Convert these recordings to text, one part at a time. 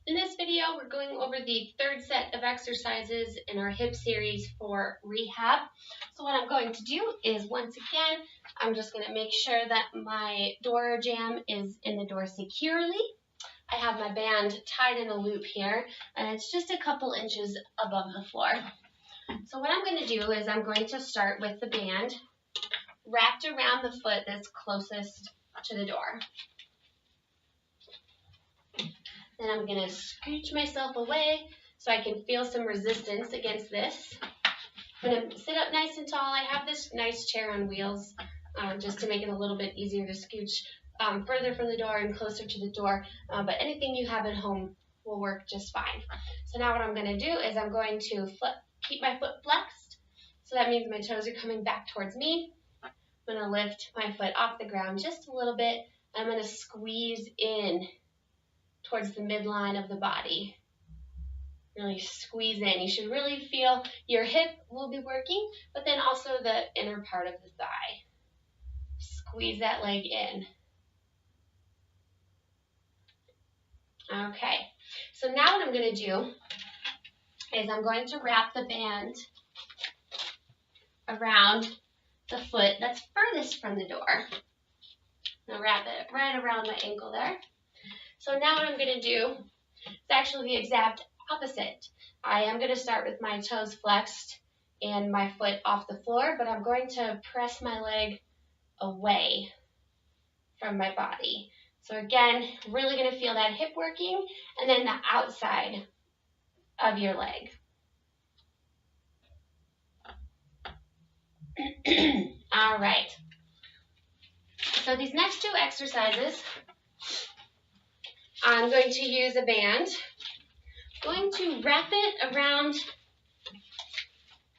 In this video, we're going over the third set of exercises in our hip series for rehab. So what I'm going to do is, once again, I'm just going to make sure that my door jamb is in the door securely. I have my band tied in a loop here, and it's just a couple inches above the floor. So what I'm going to do is I'm going to start with the band wrapped around the foot that's closest to the door. Then I'm going to scooch myself away so I can feel some resistance against this. I'm going to sit up nice and tall. I have this nice chair on wheels just to make it a little bit easier to scooch further from the door and closer to the door, but anything you have at home will work just fine. So now what I'm going to do is I'm going to keep my foot flexed. So that means my toes are coming back towards me. I'm going to lift my foot off the ground just a little bit. I'm going to squeeze in towards the midline of the body. Really squeeze in. You should really feel your hip will be working, but then also the inner part of the thigh. Squeeze that leg in. Okay, so now what I'm going to do is I'm going to wrap the band around the foot that's furthest from the door. I'll wrap it right around my ankle there. So now what I'm going to do is actually the exact opposite. I am going to start with my toes flexed and my foot off the floor, but I'm going to press my leg away from my body. So again, really going to feel that hip working and then the outside of your leg. All right. So these next two exercises, I'm going to use a band. I'm going to wrap it around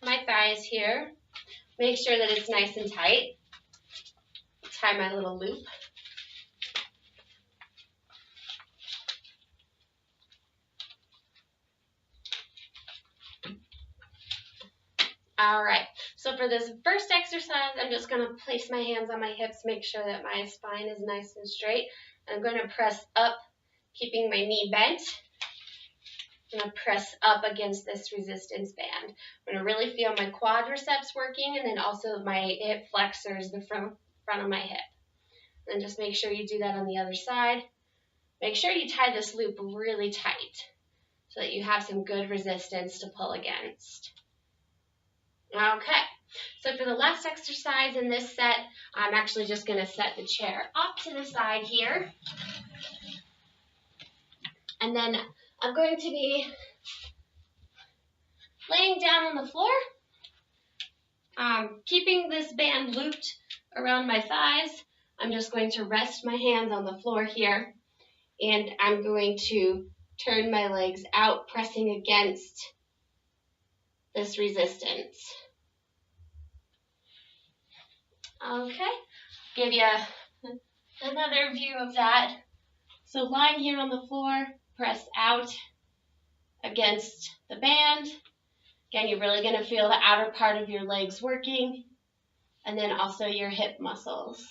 my thighs here. Make sure that it's nice and tight. Tie my little loop. All right, so for this first exercise, I'm just going to place my hands on my hips, make sure that my spine is nice and straight. I'm going to press up, keeping my knee bent. I'm going to press up against this resistance band. I'm going to really feel my quadriceps working and then also my hip flexors, the front of my hip. And just make sure you do that on the other side. Make sure you tie this loop really tight so that you have some good resistance to pull against. Okay, so for the last exercise in this set, I'm actually just going to set the chair off to the side here. And then I'm going to be laying down on the floor, keeping this band looped around my thighs. I'm just going to rest my hands on the floor here, and I'm going to turn my legs out, pressing against this resistance. Okay, give you another view of that. So lying here on the floor, press out against the band. Again, you're really going to feel the outer part of your legs working, and then also your hip muscles.